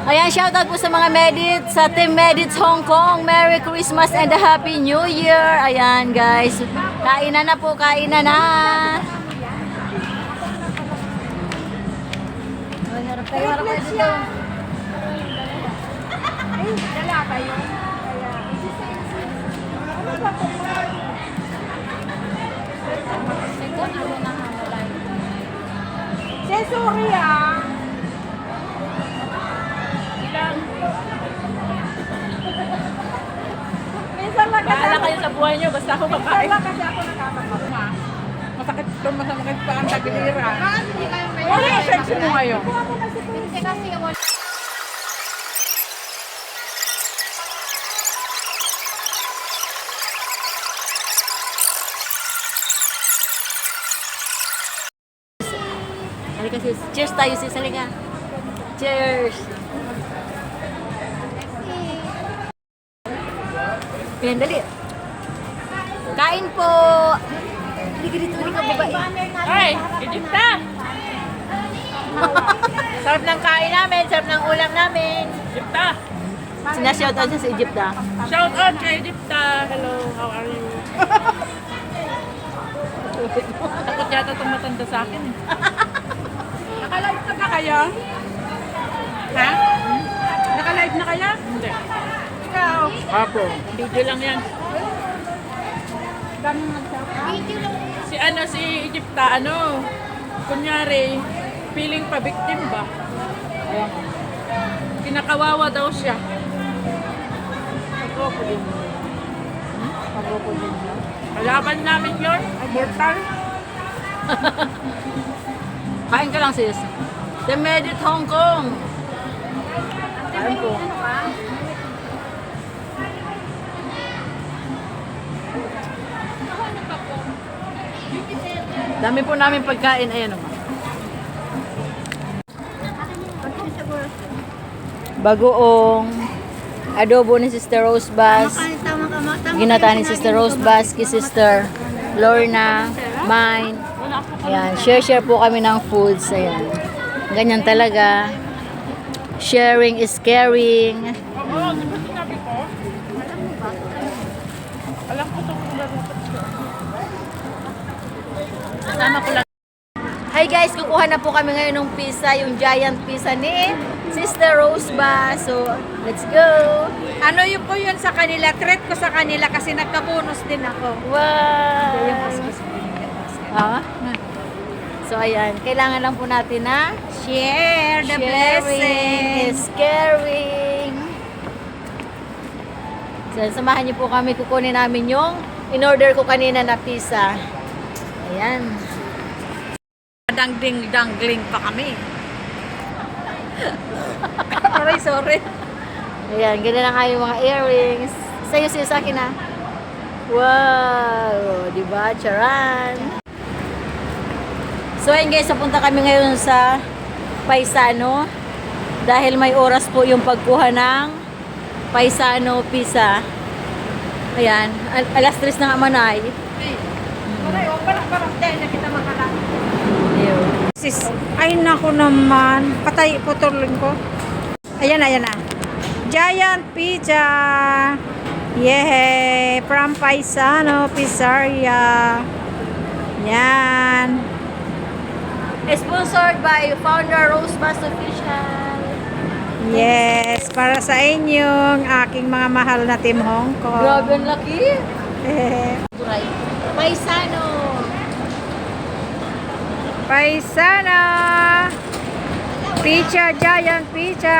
Ayan, shoutout po sa mga Medits, sa Team Medits Hong Kong. Merry Christmas and a Happy New Year. Ayan, guys. Kainan na po, kainan na. Harap kayo dito. Ay, dala kayo. Sorry ah. Minsan lang kasi Bahala kayo sa buhay nyo, basta ako minsan kakain. lang kasi ako nakakapagma. Masakit pa ang tagiliran. Hindi kayo may Wala yung sex mo ngayon. kasi wala. Halika sis. Cheers tayo sis. Halika. Cheers. Ayan, dali. Kain po. Halika dito, halika babae. Ay, Egypta! Sarap ng kain namin, sarap ng ulam namin. Egypta! Sinashoutout siya sa Egypt ah. Shout out kay Egypta! Hello, how are you? Takot yata itong matanda sa akin eh. Naka-live na ba kayo? Ha? Naka-live na kaya? Hindi. Ikaw? Apo. Video lang yan. Si si Egypta, kunyari, feeling pa victim ba? Ayan. Kinakawawa daw siya. Kalaban namin yun, mortal. Kain ka lang sis. The Medit Hong Kong. Kain po. Dami po namin pagkain. Ayan naman. Bagoong adobo ni Sister Rose Bass. Ginata ni Sister Rose Bass, kay Sister Lorna, mine. Ayan, share po kami ng foods. Ayan. Ganyan talaga. Sharing is caring. Oo, di ba sinabi ko? Alam ko ito kung gano'n. Kasama ko lang. Hi guys, kukuha na po kami ngayon ng pizza, yung giant pizza ni Sister Rose Bass. So, let's go! Ano yun po yun sa kanila? Treat ko sa kanila kasi nagkabonus din ako. Wow! Ah? So, ayan. Kailangan lang po natin na Share the blessing. is caring. So, samahan niyo po kami. Kukunin namin yung in-order ko kanina na pizza. Ayan. Dangling pa kami. Sorry. Ayan, ganyan lang kayo mga earrings. Sa'yo sa akin na. Wow! Diba? Charan! So, ayun guys, napunta kami ngayon sa Paisano. Dahil may oras po yung pagkuha ng Paisano pizza. Ayan, alas 3 ng Amanay. Parang na kita makalang. Sis, Ay naku naman. Patay putulin ko. Ayan na. Giant pizza. Yehey! From Paisano Pizzeria. Yan. sponsored by Founder Rose Bass Official. Yes, para sa inyong aking mga mahal na Team Hong Kong. Grabe ang laki. Eh, Paisano. Paisano. Pizza, giant pizza.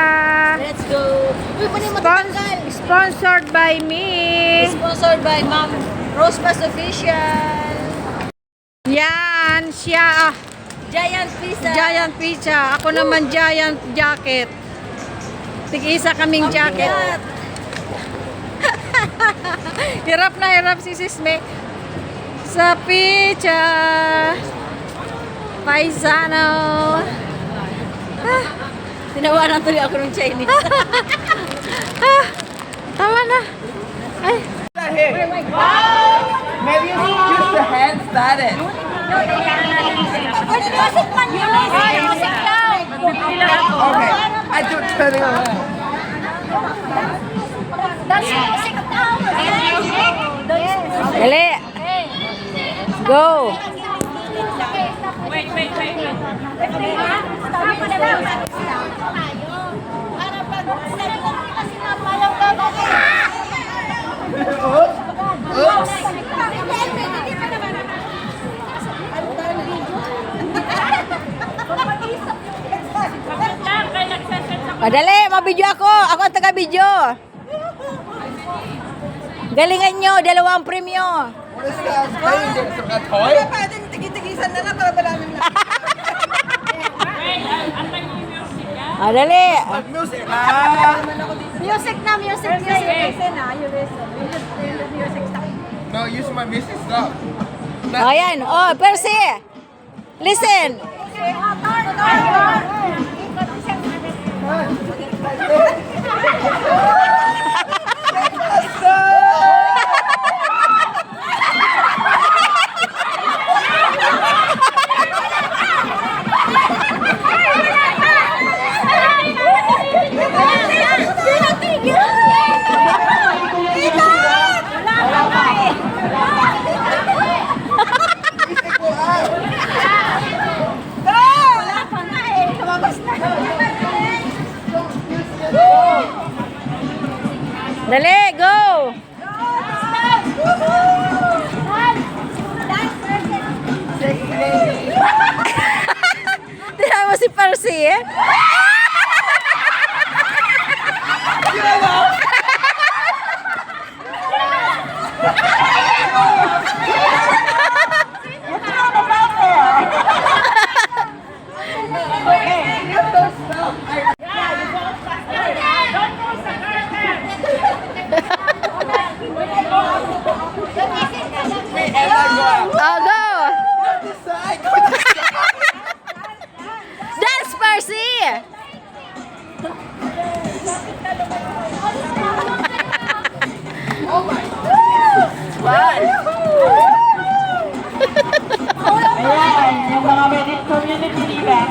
Let's go. Uy, pa rin matatanggal. Sponsored by me. Sponsored by Ma'am Rose Bass Official. Yan, siya. Giant pizza. Giant pizza. Ako naman giant jacket. Tig-isa kaming jacket. Hirap na hirap si Sisme. Sa pizza. Paisano. Tinawanan tuloy ako ng Chinese. Tama na. Ay. Maybe you should use the hands, that it. Ay, music man yun. Ay, music daw. Okay, I do Dali. Go. Wait. Madali, mabidyo ako. Ako ang taga-video. Galingan nyo, 2 premyo. Pwedeng tigi-tigisan na lang para malamin na. Madali. Music na, music. Listen na, you listen. Music na. No, use my music stuff. O, ayan. O, Percy. Listen. Dali, go. Tingnan mo si Percy, eh. Oh, go. Dance, Percy. Ayan, yung mga Reddit community nila.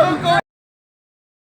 Mamaya.